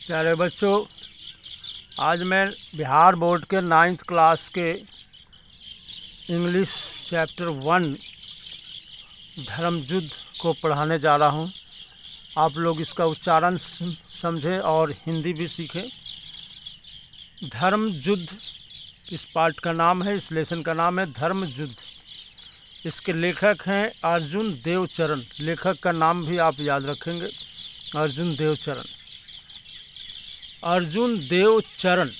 प्यारे बच्चों, आज मैं बिहार बोर्ड के 9th क्लास के इंग्लिश चैप्टर 1 धर्म युद्ध को पढ़ाने जा रहा हूँ। आप लोग इसका उच्चारण समझें और हिंदी भी सीखें। धर्म युद्ध इस पाठ का नाम है, इस लेसन का नाम है धर्म युद्ध। इसके लेखक हैं अर्जुन देवचरण। लेखक का नाम भी आप याद रखेंगे, Arjun Devcharan. Arjun Devcharan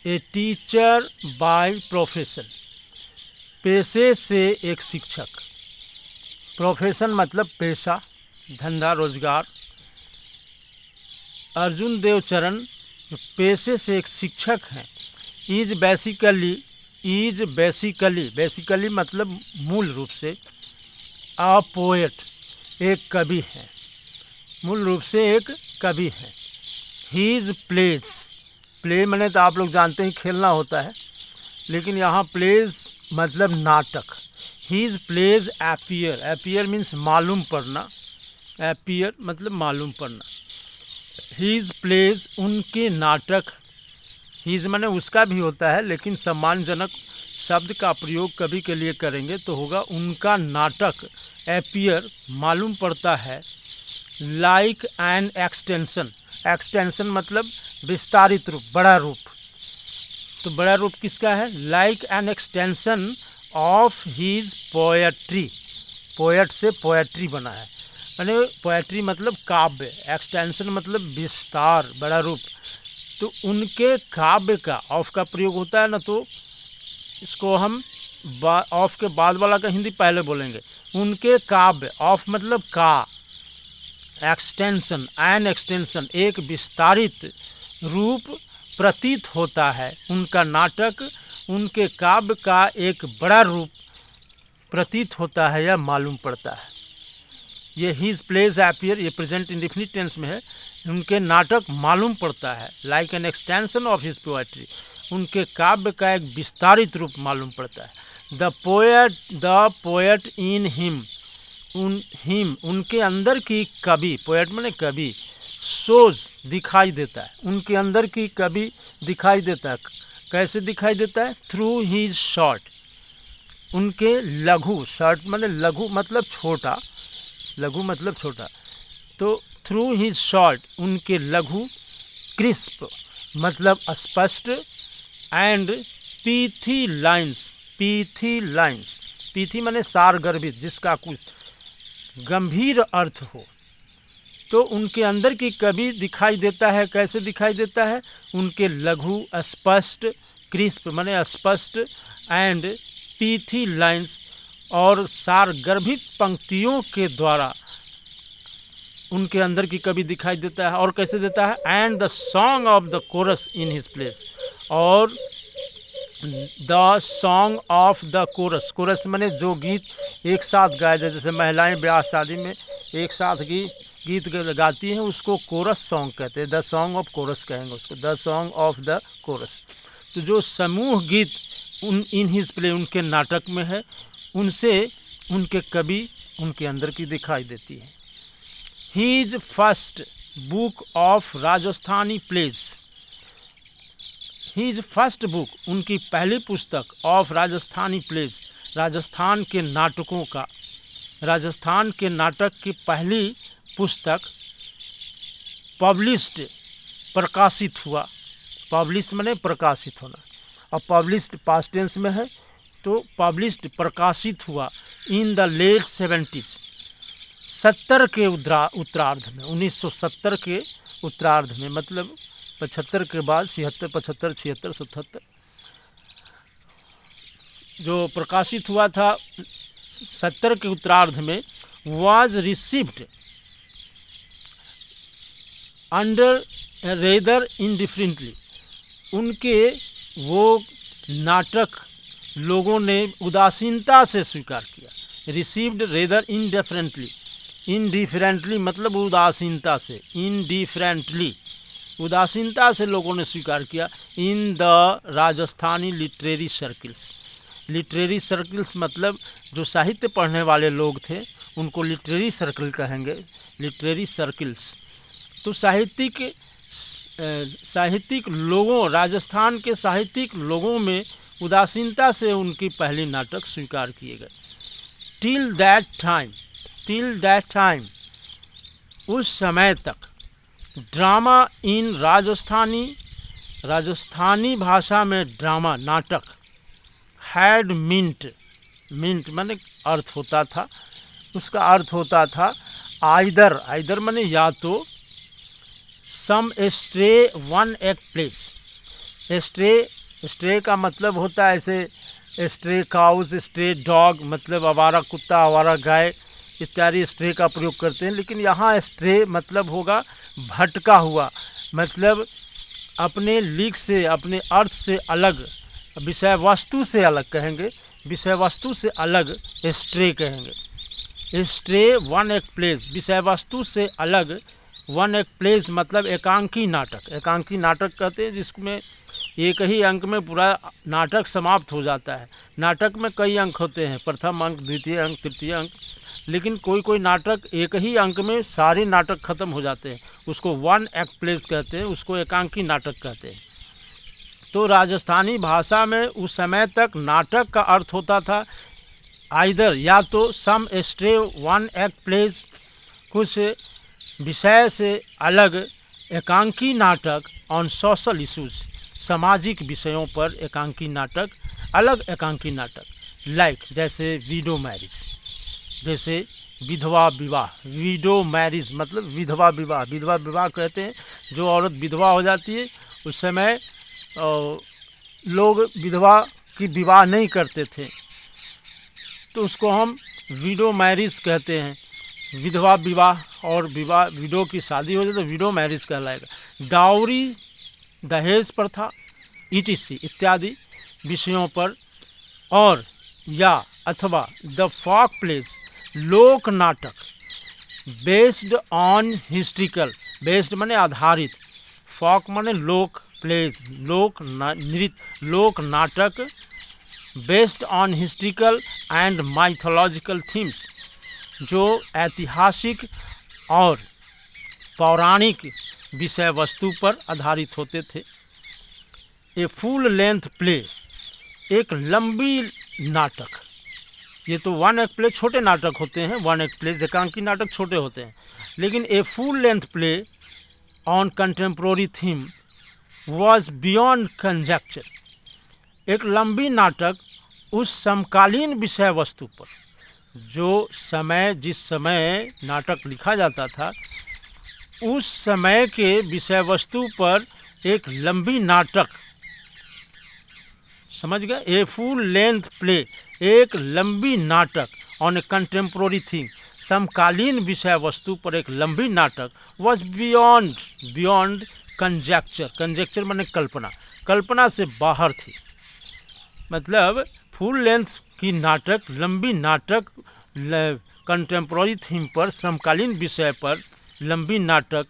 a teacher by profession, पेशे से एक शिक्षक। प्रोफेशन मतलब पेशा, धंधा, रोजगार। अर्जुन देवचरण जो पेशे से एक शिक्षक हैं, इज बेसिकली मतलब मूल रूप से अ पोएट, एक कवि हैं। मूल रूप से एक कवि हैं। हीज प्लेज, प्ले मैंने तो आप लोग जानते हैं खेलना होता है, लेकिन यहाँ प्लेज मतलब नाटक। हीज प्लेज अपीयर मीन्स मालूम पड़ना, अपीयर मतलब मालूम पड़ना। हीज प्लेज उनके नाटक, हीज माने उसका भी होता है, लेकिन सम्मानजनक शब्द का प्रयोग कवि के लिए करेंगे तो होगा उनका नाटक। अपीयर मालूम पड़ता है, लाइक एन एक्सटेंशन मतलब विस्तारित रूप, बड़ा रूप। तो बड़ा रूप किसका है? Like an extension of his poetry. Poet से पोएट्री बना है, यानी पोएट्री मतलब काव्य, एक्सटेंशन मतलब विस्तार, बड़ा रूप। तो उनके काव्य का ऑफ का प्रयोग होता है ना, तो इसको हम ऑफ के बाद वाला का हिंदी पहले बोलेंगे। उनके काव्य, ऑफ मतलब का, एक्सटेंशन, एन एक्सटेंशन एक विस्तारित रूप प्रतीत होता है। उनका नाटक उनके काव्य का एक बड़ा रूप प्रतीत होता है या मालूम पड़ता है। ये हीज प्लेज अपीयर, ये प्रेजेंट इंडेफिनिट टेंस में है। उनके नाटक मालूम पड़ता है, like an extension of his poetry, उनके काव्य का एक विस्तारित रूप मालूम पड़ता है। द पोएट इन हिम, उनके अंदर की कवि, पोएट माने कवि, सोज दिखाई देता है। उनके अंदर की कवि दिखाई देता है। कैसे दिखाई देता है? थ्रू हीज शॉर्ट, उनके लघु, शॉर्ट माने लघु मतलब छोटा, लघु मतलब छोटा। तो थ्रू हीज शॉर्ट उनके लघु, क्रिस्प मतलब स्पष्ट, एंड पीथी लाइन्स, पीथी माने सारगर्भित, जिसका कुछ गंभीर अर्थ हो। तो उनके अंदर की कवि दिखाई देता है। कैसे दिखाई देता है? उनके लघु, स्पष्ट, क्रिस्प माने स्पष्ट, एंड पीथी लाइन्स और सारगर्भित पंक्तियों के द्वारा उनके अंदर की कवि दिखाई देता है। और कैसे देता है? And the song of the chorus in his place, और the song of the chorus, chorus माने जो गीत एक साथ गाया जाए, जैसे महिलाएं ब्याह शादी में एक साथ गीत गाती हैं, उसको कोरस सॉन्ग कहते हैं। द सॉन्ग ऑफ कोरस कहेंगे उसको, the song of the coarse. तो जो समूह गीत इन हिज प्ले उनके नाटक में है, उनसे उनके कवि उनके अंदर की दिखाई देती है। His first book of Rajasthani plays, his first book उनकी पहली पुस्तक ऑफ राजस्थानी प्लेज, राजस्थान के नाटकों का, राजस्थान के नाटक की पहली पुस्तक पब्लिश्ड, प्रकाशित हुआ। पब्लिश माने प्रकाशित होना, और पब्लिश्ड पास्ट टेंस में है, तो पब्लिश्ड प्रकाशित हुआ इन द लेट 70s, 70 के उत्तरार्ध में, 1970 के उत्तरार्ध में, मतलब 75 के बाद 76, 75, 76, 77 जो प्रकाशित हुआ था 70 के उत्तरार्ध में, was received under rather indifferently, उनके वो नाटक लोगों ने उदासीनता से स्वीकार किया। रिसीव्ड रेदर इनडिफरेंटली मतलब उदासीनता से, इनडिफरेंटली उदासीनता से लोगों ने स्वीकार किया। In the Rajasthani literary circles, literary circles मतलब जो साहित्य पढ़ने वाले लोग थे उनको लिटरेरी सर्कल कहेंगे, लिटरेरी सर्किल्स। तो साहित्यिक साहित्यिक लोगों, राजस्थान के साहित्यिक लोगों में उदासीनता से उनकी पहली नाटक स्वीकार किए गए। टिल दैट टाइम उस समय तक ड्रामा इन राजस्थानी भाषा में ड्रामा नाटक हैड मिंट माने अर्थ होता था, उसका अर्थ होता था आइदर माने या तो, some stray one act place. Stray का मतलब होता है ऐसे स्ट्रे काउज, स्ट्रे डॉग मतलब आवारा कुत्ता, आवारा गाय इत्यादि स्ट्रे का प्रयोग करते हैं, लेकिन यहाँ स्ट्रे मतलब होगा भटका हुआ, मतलब अपने लीक से, अपने अर्थ से अलग, विषय वस्तु से अलग कहेंगे, विषय वस्तु से अलग स्ट्रे कहेंगे। स्ट्रे वन एक प्लेस, विषय वस्तु से अलग वन एक प्लेस मतलब एकांकी नाटक। एकांकी नाटक कहते हैं जिसमें एक ही अंक में पूरा नाटक समाप्त हो जाता है। नाटक में कई अंक होते हैं, प्रथम अंक, द्वितीय अंक, तृतीय अंक, लेकिन कोई नाटक एक ही अंक में सारे नाटक खत्म हो जाते हैं, उसको वन एक्ट प्लेस कहते हैं, उसको एकांकी नाटक कहते हैं। तो राजस्थानी भाषा में उस समय तक नाटक का अर्थ होता था आइदर या तो, some stray one act place कुछ विषय से अलग एकांकी नाटक, ऑन सोशल इश्यूज सामाजिक विषयों पर एकांकी नाटक, अलग एकांकी नाटक, लाइक जैसे विडो मैरिज, जैसे विधवा विवाह। विडो मैरिज मतलब विधवा विवाह। विधवा विवाह कहते हैं जो औरत विधवा हो जाती है, उस समय लोग विधवा की विवाह नहीं करते थे, तो उसको हम विडो मैरिज कहते हैं। विधवा विवाह और विडो की शादी हो जाए तो विडो मैरिज कहलाएगा। डाउरी, दहेज प्रथा, ईटीसी इत्यादि विषयों पर, और या अथवा द फॉक प्लेस लोक नाटक बेस्ड ऑन हिस्ट्रिकल, बेस्ड माने आधारित, फॉक माने लोक, प्लेस लोक नृत्य, लोक नाटक based on historical and mythological themes, जो ऐतिहासिक और पौराणिक विषय वस्तु पर आधारित होते थे। ए फुल लेंथ प्ले, एक लंबी नाटक, ये तो वन एक्ट प्ले छोटे नाटक होते हैं, वन एक्ट प्ले एकांकी नाटक छोटे होते हैं, लेकिन a full length play on contemporary theme was beyond conjecture, एक लंबी नाटक उस समकालीन विषय वस्तु पर, जो समय, जिस समय नाटक लिखा जाता था उस समय के विषय वस्तु पर एक लंबी नाटक, समझ गए। ए फुल लेंथ प्ले, एक लंबी नाटक ऑन ए कंटेम्प्रोरी थीम, समकालीन विषय वस्तु पर एक लंबी नाटक, वॉज बियॉन्ड कंजेक्चर माने कल्पना, कल्पना से बाहर थी। मतलब फुल लेंथ की नाटक, लंबी नाटक कंटेम्प्रोरी थीम पर, समकालीन विषय पर लंबी नाटक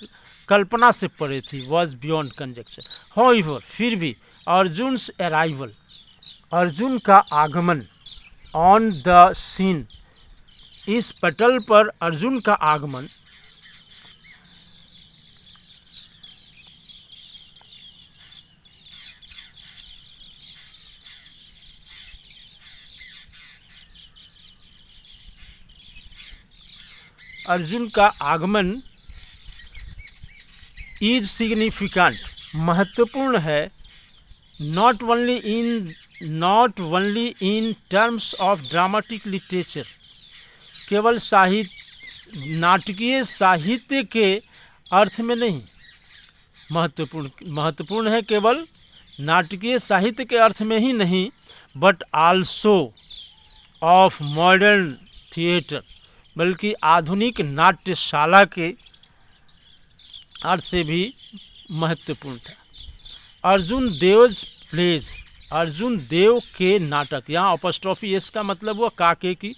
कल्पना से परे थी, वॉज बियॉन्ड कंजेक्चर। हाउएवर, फिर भी, अर्जुन्स अराइवल, अर्जुन का आगमन, ऑन द सीन, इस पटल पर अर्जुन का आगमन, अर्जुन का आगमन इज सिग्निफिकेंट, महत्वपूर्ण है, not only in terms of dramatic literature, केवल नाटकीय साहित्य के अर्थ में नहीं, महत्वपूर्ण है केवल नाटकीय साहित्य के अर्थ में ही नहीं, but also of modern theatre, बल्कि आधुनिक नाट्यशाला के अर्थ से भी महत्वपूर्ण था। अर्जुन देव्स प्लेज, अर्जुन देव के नाटक, यहाँ अपॉस्ट्रोफी एस का मतलब हुआ काके की,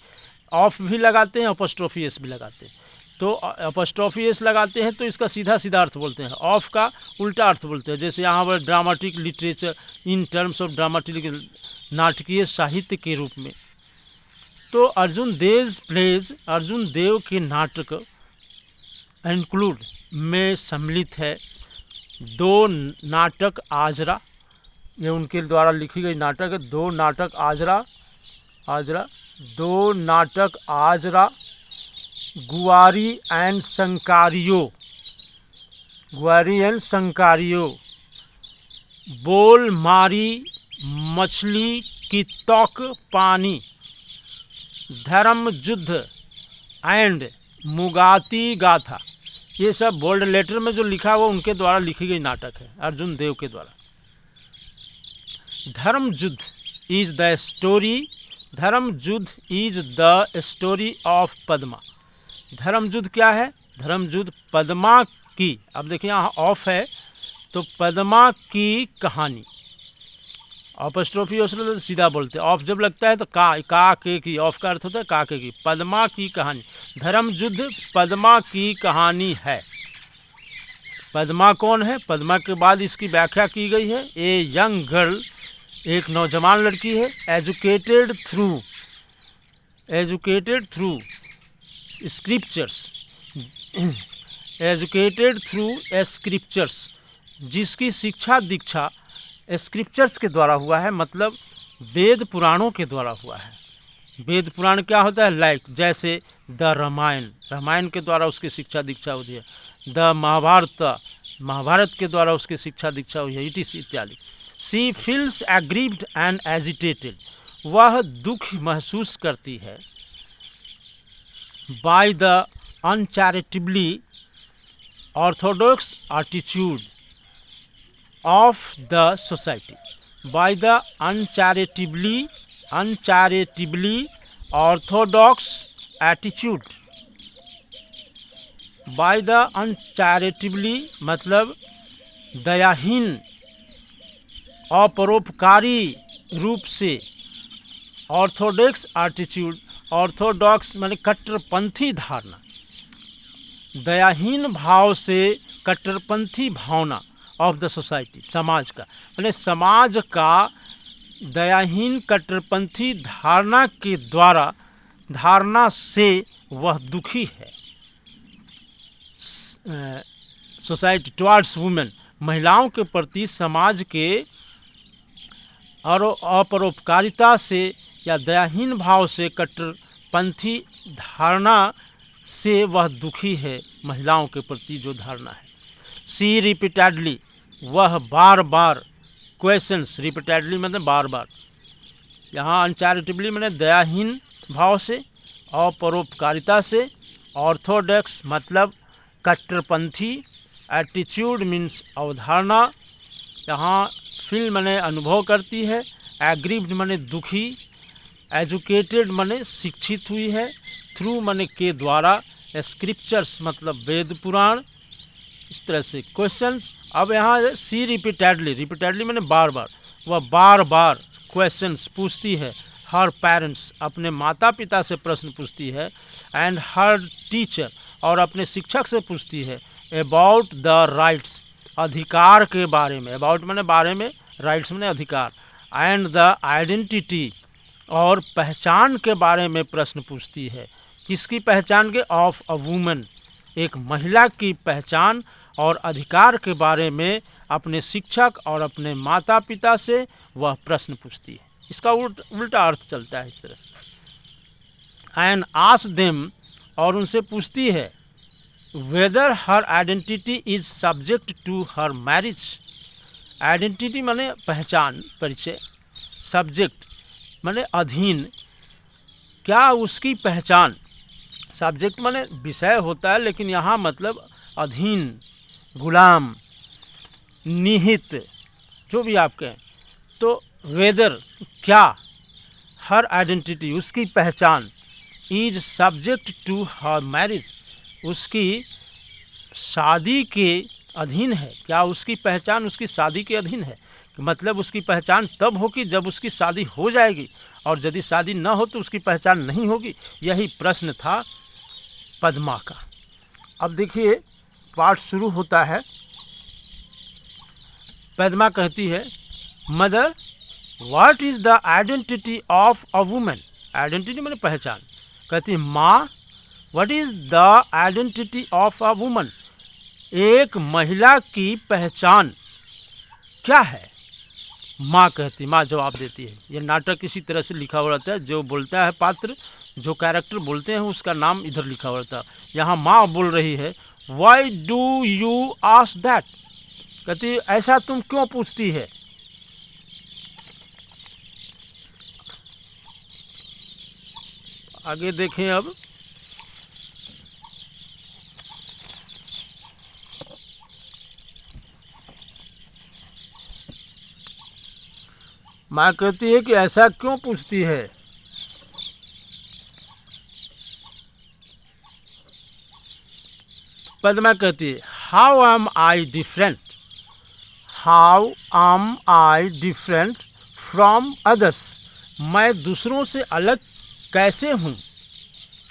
ऑफ भी लगाते हैं, अपॉस्ट्रोफी एस भी लगाते हैं। तो अपॉस्ट्रोफी एस लगाते हैं तो इसका सीधा अर्थ बोलते हैं, ऑफ का उल्टा अर्थ बोलते हैं। जैसे यहाँ पर dramatic literature in terms of dramatic, नाटकीय साहित्य के रूप में। तो अर्जुन देव्स प्लेज, अर्जुन देव के नाटक इंक्लूड में सम्मिलित है दो नाटक आजरा, ये उनके द्वारा लिखी गई नाटक है। दो नाटक आजरा, दो नाटक आजरा, गुआरी एंड संकारियो, बोल मारी मछली की तौक पानी, धर्म युद्ध एंड मुगाती गाथा। ये सब बोल्ड लेटर में जो लिखा हुआ उनके द्वारा लिखी गई नाटक है, अर्जुन देव के द्वारा। धर्म युद्ध is the story of Padma. धर्म युद्ध क्या है? धर्म युद्ध पद्मा की, अब देखिए यहाँ ऑफ है तो पद्मा की कहानी, ऑपस्ट्रोफी तो सीधा बोलते हैं, ऑफ जब लगता है तो का के की, ऑफ का अर्थ होता है का के की। पद्मा की कहानी, धर्म युद्ध पद्मा की कहानी है। पद्मा कौन है? पद्मा के बाद इसकी व्याख्या की गई है, ए यंग गर्ल, एक नौजवान लड़की है, एजुकेटेड थ्रू स्क्रिप्चर्स, जिसकी शिक्षा दीक्षा स्क्रिप्चर्स के द्वारा हुआ है, मतलब वेद पुराणों के द्वारा हुआ है। वेद पुराण क्या होता है? लाइक जैसे द रामायण के द्वारा उसकी शिक्षा दीक्षा हुई है, द महाभारत के द्वारा उसकी शिक्षा दीक्षा हुई है, इत्यादि। She feels aggrieved and agitated, वह दुख महसूस करती है। By the uncharitably orthodox attitude of the society, by the uncharitably orthodox attitude, by the uncharitably मतलब दयाहीन अपरोपकारी रूप से, ऑर्थोडॉक्स एटीट्यूड, ऑर्थोडॉक्स माने कट्टरपंथी धारणा, दयाहीन भाव से कट्टरपंथी भावना ऑफ द सोसाइटी, समाज का, मैंने समाज का दयाहीन कट्टरपंथी धारणा से वह दुखी है। सोसाइटी टुवर्ड्स वुमेन, महिलाओं के प्रति समाज के और अपरोपकारिता से या दयाहीन भाव से कट्टरपंथी धारणा से वह दुखी है। महिलाओं के प्रति जो धारणा है। सी रिपीटेडली, वह बार बार, क्वेश्चंस, रिपीटेडली मतलब बार बार, यहाँ अनचैरिटेबली मैंने दयाहीन भाव से, अपरोपकारिता से, ऑर्थोडॉक्स मतलब कट्टरपंथी, एटीट्यूड मीन्स अवधारणा, यहाँ फील मैंने अनुभव करती है, एग्रीव्ड मैंने दुखी, एजुकेटेड मैंने शिक्षित हुई है, थ्रू मैंने के द्वारा, स्क्रिप्चर्स मतलब वेद पुराण, इस तरह से क्वेश्चंस। अब यहाँ सी रिपीटेडली मैंने बार बार, वह बार बार क्वेश्चंस पूछती है, हर पेरेंट्स अपने माता पिता से प्रश्न पूछती है, एंड हर टीचर और अपने शिक्षक से पूछती है, अबाउट द राइट्स अधिकार के बारे में, अबाउट मैंने बारे में, राइट्स मैंने अधिकार, एंड द आइडेंटिटी और पहचान के बारे में प्रश्न पूछती है। किसकी पहचान के? ऑफ अ वुमन, एक महिला की पहचान और अधिकार के बारे में अपने शिक्षक और अपने माता पिता से वह प्रश्न पूछती है। इसका उल्टा अर्थ चलता है इस तरह से। एंड आस्क देम, और उनसे पूछती है, whether her identity is subject to her marriage. Identity माने पहचान, परिचय, सब्जेक्ट माने अधीन, क्या उसकी पहचान, सब्जेक्ट माने विषय होता है, लेकिन यहाँ मतलब अधीन, गुलाम, निहित, जो भी आप कहें। तो वेदर क्या, हर आइडेंटिटी उसकी पहचान, is subject to her marriage उसकी शादी के अधीन है। क्या उसकी पहचान उसकी शादी के अधीन है? मतलब उसकी पहचान तब होगी जब उसकी शादी हो जाएगी, और यदि शादी न हो तो उसकी पहचान नहीं होगी। यही प्रश्न था पद्मा का। अब देखिए पाठ शुरू होता है। पद्मा कहती है, mother what is the identity of a women. Identity मैंने पहचान। कहती है, माँ what is the identity of a woman, एक महिला की पहचान क्या है? माँ कहती, माँ जवाब देती है। ये नाटक इसी तरह से लिखा हुआ रहता है, जो बोलता है पात्र, जो कैरेक्टर बोलते हैं उसका नाम इधर लिखा हुआ रहता है। यहाँ माँ बोल रही है, why do you ask that? कहती ऐसा तुम क्यों पूछती है? आगे देखें अब। माँ कहती है कि ऐसा क्यों पूछती है? पद्मा कहती है, how am I different? How am I different from others? मैं दूसरों से अलग कैसे हूँ?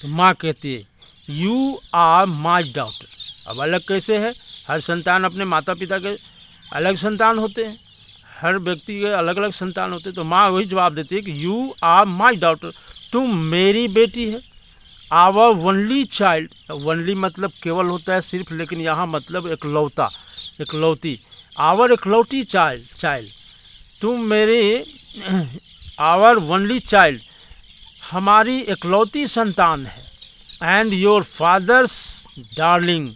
तो माँ कहती है, यू आर माई डॉटर। अब अलग कैसे है? हर संतान अपने माता पिता के अलग संतान होते हैं, हर व्यक्ति के अलग अलग संतान होते हैं। तो माँ वही जवाब देती है कि यू आर माई डॉटर, तुम मेरी बेटी है। आवर वनली चाइल्ड, वनली मतलब केवल होता है सिर्फ, लेकिन यहाँ मतलब एकलौता, एकलौती। आवर एकलौती चाइल्ड, तुम मेरे आवर वनली चाइल्ड, हमारी एकलौती संतान है। एंड योर फादर्स डार्लिंग,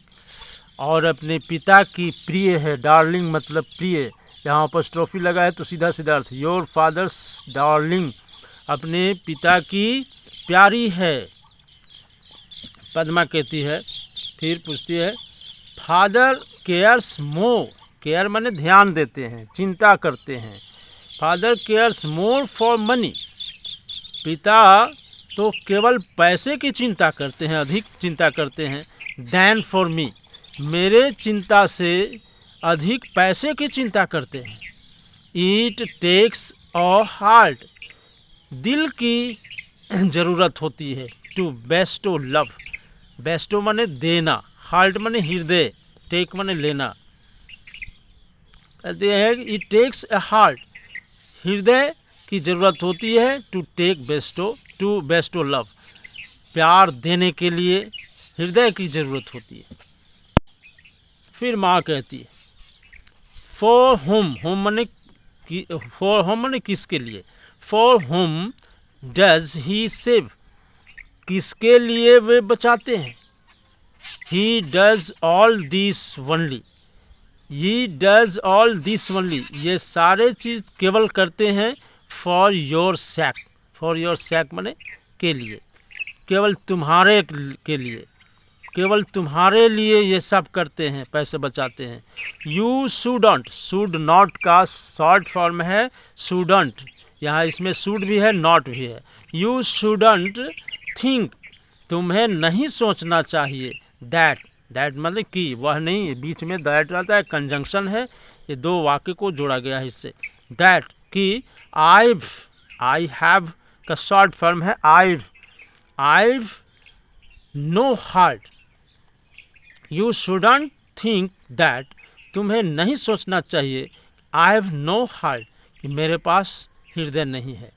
और अपने पिता की प्रिय है। डार्लिंग मतलब प्रिय, यहाँ अपॉस्ट्रोफी लगा है तो सीधा सीधा अर्थ, योर फादर्स डार्लिंग, अपने पिता की प्यारी है। पद्मा कहती है, फिर पूछती है, फादर केयर्स मोर, केयर माने ध्यान देते हैं, चिंता करते हैं। Father cares more for money, पिता तो केवल पैसे की चिंता करते हैं, अधिक चिंता करते हैं। दैन फॉर मी, मेरे चिंता से अधिक पैसे की चिंता करते हैं। इट टेक्स अ हार्ट, दिल की ज़रूरत होती है। टू बेस्टो लव, बेस्टो माने देना, हार्ट माने हृदय, टेक माने लेना। कहते हैं इट टेक्स ए हार्ट, हृदय की ज़रूरत होती है। To take bestow, to bestow love, प्यार देने के लिए हृदय की ज़रूरत होती है। फिर माँ कहती है, फॉर होम, होम माने फॉर होम माने किसके लिए। For whom does he save, किसके लिए वे बचाते हैं। He does all this only, he does all this only, ये सारे चीज़ केवल करते हैं। For your sake, for your sake माने के लिए, केवल तुम्हारे के लिए, केवल तुम्हारे लिए ये सब करते हैं, पैसे बचाते हैं। यू शुडंट, शुड नॉट का शॉर्ट फॉर्म है शुडंट, यहाँ इसमें शुड भी है नॉट भी है। यू शुडंट थिंक, तुम्हें नहीं सोचना चाहिए। दैट, दैट मतलब कि, वह नहीं, बीच में दैट रहता है, कंजंक्शन है, ये दो वाक्य को जोड़ा गया है इससे। दैट कि आई हैव का शॉर्ट फॉर्म है I've no heart. You shouldn't think that, तुम्हें नहीं सोचना चाहिए, आई हैव नो हार्ट, कि मेरे पास हृदय नहीं है।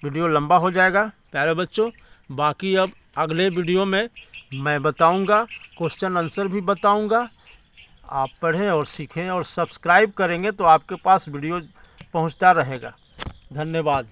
वीडियो लंबा हो जाएगा प्यारे बच्चों, बाकी अब अगले वीडियो में मैं बताऊंगा, क्वेश्चन आंसर भी बताऊंगा। आप पढ़ें और सीखें और सब्सक्राइब करेंगे तो आपके पास वीडियो पहुंचता रहेगा। धन्यवाद।